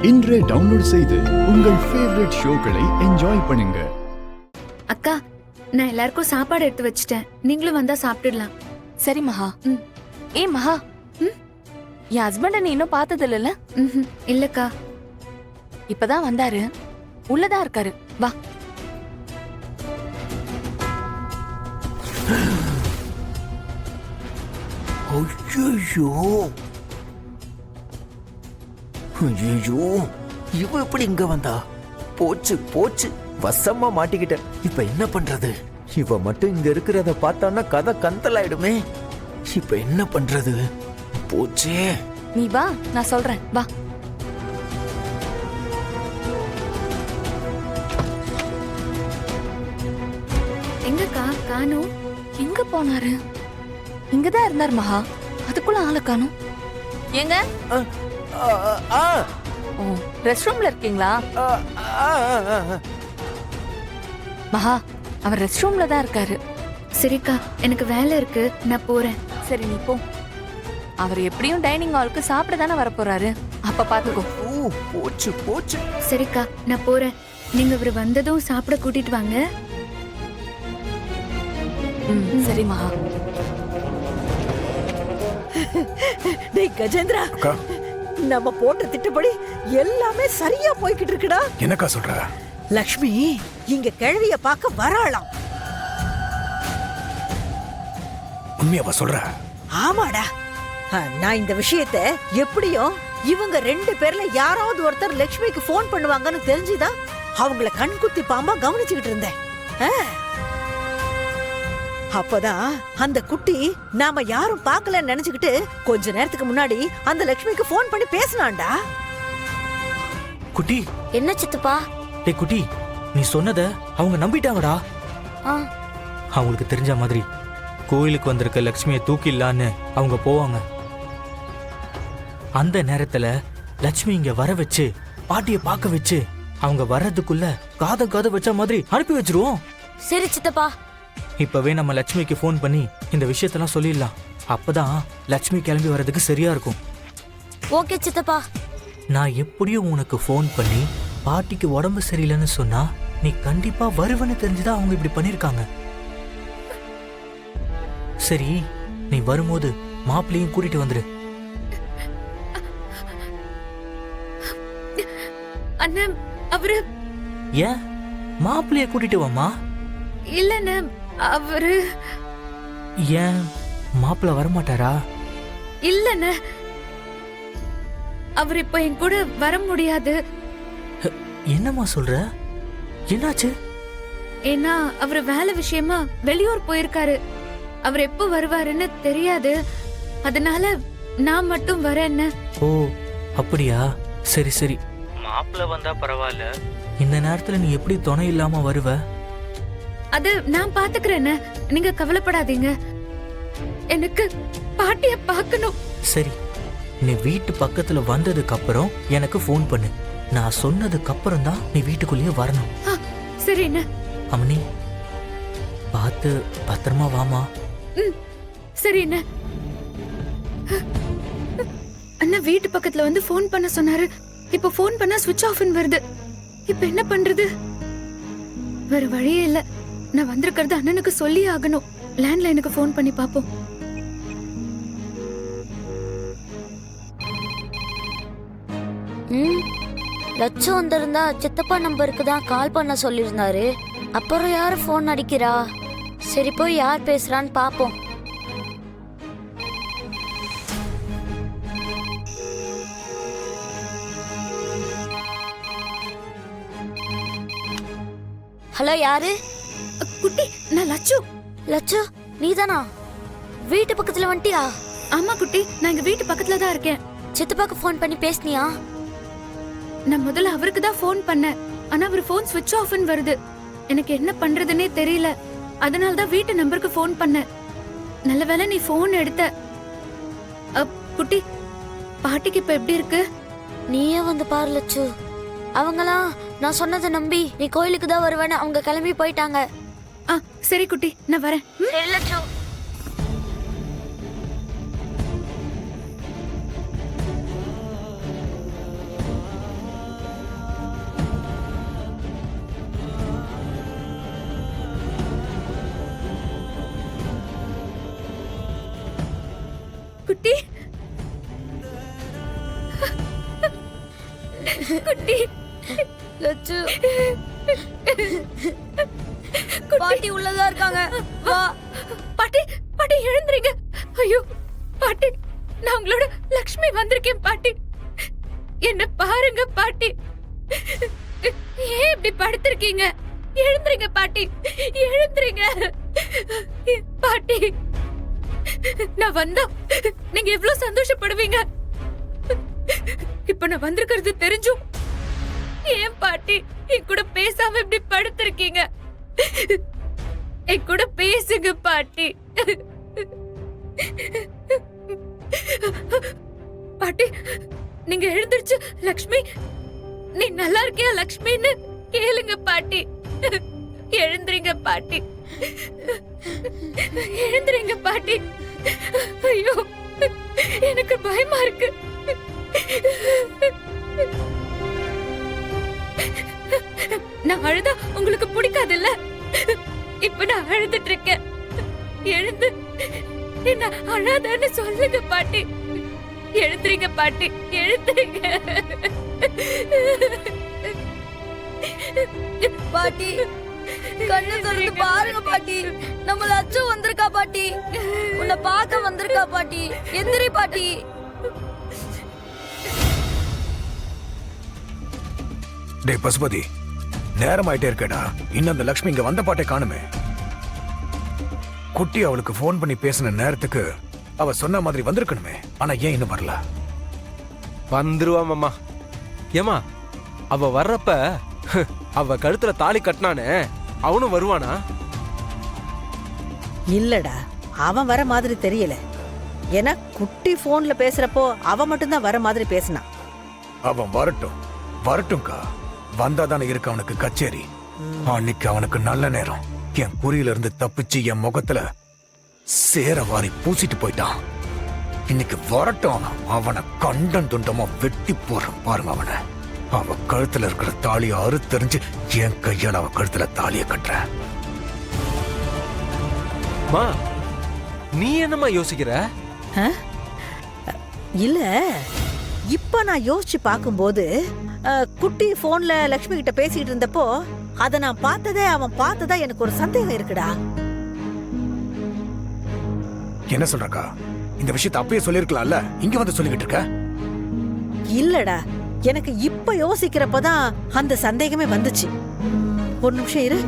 இன்றே டவுன்லோட் செய்து உங்கள் ஃபேவரட் ஷோக்களை என்ஜாய் பண்ணுங்க. அக்கா, நான் எல்லாருக்கும் சாப்பாடு எடுத்து வச்சிட்டேன். நீங்களும் வந்தா சாப்பிட்டுடலாம். சரி மகா. ஏ மகா, என் ஹஸ்பண்ட நீ இன்னும் பார்த்தது இல்லைல்ல? இல்லக்கா. இப்பதான் வந்தாரு, உள்ளதா இருக்காரு. வா. ஐயோ, இவ எப்படி இங்க வந்தா? போச்சு போச்சு, வசமா மாட்டிக்கிட்ட. இப்ப என்ன பண்றது? இவ மட்டும் இங்க இருக்கிறத பார்த்தான்னா கதை கந்தலாயிடுமே. இப்ப என்ன பண்றது? போச்சே. நீ வா, நான் சொல்றேன். வா. எங்கக்கா காணோம்? எங்க போனாரு? இங்கதான் இருந்தார் மகா, அதுக்குள்ள ஆளை காணோம். எங்க? ஓ, ரெஸ்ட் ரூம்ல இருக்கீங்களா? மகா, அவர் ரெஸ்ட் ரூம்ல தான் இருக்காரு. சரிக்கா, எனக்கு வேலை இருக்கு, நான் போறேன். சரி, நீ போ. அவர் எப்படியும் டைனிங் ஹாலுக்கு சாப்பிட தானே வர போறாரு, அப்ப பாத்துக்கோ. போச்சு போச்சு. சரிக்கா, நான் போறேன். நீங்க இவர் வந்ததும் சாப்பிட கூட்டிட்டு வாங்க. சரி மகா. டேய் கஜேந்திரா, நம்ம போட்ட திட்டப்படி எல்லாமே சரியா போய்கிட்டு இருக்குடா. என்னக்கா சொல்ற? லக்ஷ்மி இங்க கிழவிய பார்க்க வராளாம். உண்மையாவா சொல்ற? ஆமாடா. நான் இந்த விஷயத்த எப்படியும் இவங்க 2 பேர்ல யாராவது ஒருத்தர் லக்ஷ்மிக்கு போன் பண்ணுவாங்கன்னு தெரிஞ்சுதான் அவங்கள கண்குத்தி பாம்பா கவனிச்சுக்கிட்டு இருந்தேன். அப்பதான் அந்த குட்டி நாம யாரும் பார்க்கலன்னு நினைச்சுக்கிட்டு கொஞ்ச நேரத்துக்கு முன்னாடி அந்த லக்ஷ்மிக்கு போன் பண்ணி பேசினான்டா. குட்டி. என்ன சித்தப்பா? டேய் குட்டி, நீ சொன்னத அவங்க நம்பிட்டாங்கடா. அவங்களுக்கு தெரிஞ்ச மாதிரி கோயிலுக்கு வந்திருக்க லட்சுமியை தூக்கிடலான்னு அவங்க போவாங்க. அந்த நேரத்துல லட்சுமி இங்க வர வச்சு பாட்டிய பார்க்க வச்சு அவங்க வர்றதுக்குள்ள காத வச்ச மாதிரி அனுப்பி வச்சிருவோம். சரி சித்தப்பா. இப்பவே நம்ம லட்சுமிக்கு போன் பண்ணி இந்த விஷயத்தெல்லாம் சொல்லிடலாம். அப்பதான் லட்சுமி கிளம்பி வர்றதுக்கு சரியா இருக்கும். ஓகே சித்தப்பா. நான் எப்படியும் உனக்கு போன் பண்ணி பாட்டிக்கு உடம்பு சரியில்லைன்னு சொன்னா நீ கண்டிப்பா வருவன்னு தெரிஞ்சுதான் அவங்க இப்படி பண்ணிருக்காங்க. சரி, நீ வரும்போது மாப்பிள்ளையும் கூட்டிட்டு வந்துரு. அண்ணா, அவரு ஏன் மாப்பிள்ளைய கூட்டிட்டு வாமா? இல்லண்ணா, அவரு ஏன் மாப்பிள்ளை வரமாட்டாரா? இல்லண்ணா, அவர் இப்ப என் கூட வர முடியாது. என்னம்மா சொல்ற? என்னாச்சு? ஏன்னா அவர் வேலை விஷயமா வெளியூர் போயிருக்காரு. அவர் எப்போ வருவாருன்னு தெரியாது. அதனால நான் மட்டும் வரேன்னு. ஓ, அப்படியா? சரி சரி, மாப்பிள்ளை வந்தா பரவாயில்ல. இந்த நேரத்துல நீ எப்படி துணை இல்லாம வருவ? அது நான் பாத்துக்கிறேன்னு, நீங்க கவலைப்படாதீங்க. எனக்கு பாட்டிய பார்க்கணும். சரி, நீ வீட்டு பக்கத்துல வந்ததுக்கு அப்புறம் எனக்கு போன் பண்ணு. நான் சொன்னதுக்கு அப்புறம் தான் நீ வீட்டுக்குள்ளேயே வரணும். சரிண்ணா. அம்மனி, பார்த்து பத்திரமா வாமா. சரிண்ணா. அண்ணா வீட்டு பக்கத்துல வந்து போன் பண்ண சொன்னாரு. இப்ப போன் பண்ணா சுவிட்ச் ஆஃப்னு வருது. இப்ப என்ன பண்றது? வேற வழியே இல்ல. நான் வந்திருக்கிறது அண்ணனுக்கு சொல்லி ஆகணும். லேண்ட்லைனுக்கு போன் பண்ணி பாப்போம். லட்சு வந்திருந்தா சித்தப்பா நம்பருக்கு தான் கால் பண்ண சொல்லியிருந்தாரு. அப்புறம் யாரு போன் அடிக்கிறா? சரி, போய் யார் பேசுறான்னு பாப்போம். ஹலோ, யாரு? குட்டி, நான் லட்சு. லட்சு, நீதானா? வீட்டு பக்கத்துல வந்துட்டியா? ஆமா குட்டி, நான் எங்க வீட்டு பக்கத்துல தான் இருக்கேன். சித்தப்பாக்கு போன் பண்ணி பேசுனியா? நான் முதல்ல அவருக்கு தான் போன் பண்ணேன். ஆனா அவர் போன் சுவிட்ச் ஆஃப்னு வருது. எனக்கு என்ன பண்றதுன்னே தெரியல. அதனால தான் வீட்டு நம்பருக்கு போன் பண்ணேன். நல்ல வேளை நீ போன் எடுத்த. குட்டி, பாட்டிக்கு இப்ப எப்படி இருக்கு? நீயே வந்து பாரு லட்சு. அவங்களாம் நான் சொன்னதை நம்பி நீ கோயிலுக்கு தான் வருவேன்னு அவங்க கிளம்பி போயிட்டாங்க. சரி குட்டி, நான் வரேன். சரி லட்சு. குட்டி குட்டி லட்சு பாட்டி உள்ளதா இருக்காங்க. வா பாட்டி பாட்டி எழுந்துறீங்க. ஐயோ பாட்டி, நான் உங்களோட லக்ஷ்மி வந்திருக்கேன் பாட்டி. என்ன பாருங்க பாட்டி. ஏன் இப்படி படுத்திருக்கீங்க? எழுந்துறீங்க பாட்டி, எழுந்துறீங்க பாட்டி. நான் வந்தா நீங்க எவ்வளவு சந்தோஷப்படுவீங்க. இப்ப நான் வந்திருக்கிறது தெரிஞ்சும் ஏன் பாட்டி என் கூட பேசாம இப்படி படுத்திருக்கீங்க? என் கூட பேசுங்க பாட்டி. பாட்டி நீங்க எழுந்திருச்சு லக்ஷ்மி, நீ நல்லா இருக்கியா லக்ஷ்மின்னு கேளுங்க பாட்டி. எழுந்துறீங்க பாட்டி, எழுந்துறீங்க பாட்டி. ஐயோ எனக்கு பயமா இருக்கு. நான் அழுதா உங்களுக்கு பிடிக்காது இல்ல? இப்ப நான் அழுதுட்டு இருக்கேன். எழுந்து என்ன அழாதன்னு சொல்லுங்க பாட்டி. எழுந்துறீங்க பாட்டி, எழுந்துறீங்க பாட்டி, கண்ணு திறந்து பாருங்க பாட்டி. நம்ம லட்சு வந்திருக்கா பாட்டி. உன்னை பார்க்க வந்திருக்கா பாட்டி. எந்திரி பாட்டி. டேய் பசுபதி, நேரம் ஆயிட்டே இருக்கடா. இன்னும் அந்த லக்ஷ்மி இங்க வந்த பாட்டை காணுமே. குட்டி அவளுக்கு போன் பண்ணி பேசின நேரத்துக்கு அவ சொன்ன மாதிரி வந்திருக்கணுமே. ஆனா ஏன் இன்னும் வரல? வந்துருவா மாமா. ஏமா அவ வர்றப்ப அவ கழுத்துல தாலி கட்டினானே அவனும் வருவானா? இல்லடா, அவன் வர மாதிரி தெரியல. ஏன்னா குட்டி போன்ல பேசுறப்போ அவன் மட்டும்தான் வர மாதிரி பேசினான். அவன் வரட்டும், வரட்டும்க்கா. வந்தாதானே இருக்கு அவனுக்கு கச்சேரி. அன்னைக்கு அவனுக்கு நல்ல நேரம். என் குறியில இருந்து தப்பிச்சு என் முகத்துல சேர வாரி பூசிட்டு போயிட்டான். இன்னைக்கு வரட்டும், அவனை கண்டன் துண்டமா வெட்டி போடுறேன் பாருங்க அவனை. அவ கழுத்துல இருக்கிற தாலியை அறுத்தெறிஞ்சு என் கையால் அவ கழுத்துல தாலியை கட்டுறேன். மா, நீ என்னம்மா யோசிக்கிற? இல்ல, இப்ப நான் யோசிச்சு பார்க்கும்போது குட்டி போன்ல லக்ஷ்மி கிட்ட பேசிட்டு இருந்தப்போ அத நான் பார்த்ததே அவன் பார்த்ததா எனக்கு ஒரு சந்தேகம் இருக்குடா. என்ன சொல்றக்கா? இந்த விஷயத்தை அப்பயே சொல்லிருக்கலாம்ல, இங்க வந்து சொல்லிக்கிட்டு இருக்க? இல்லடா, எனக்கு இப்ப யோசிக்கிறப்பதான் அந்த சந்தேகமே வந்துச்சு. ஒரு நிமிஷம் இரு.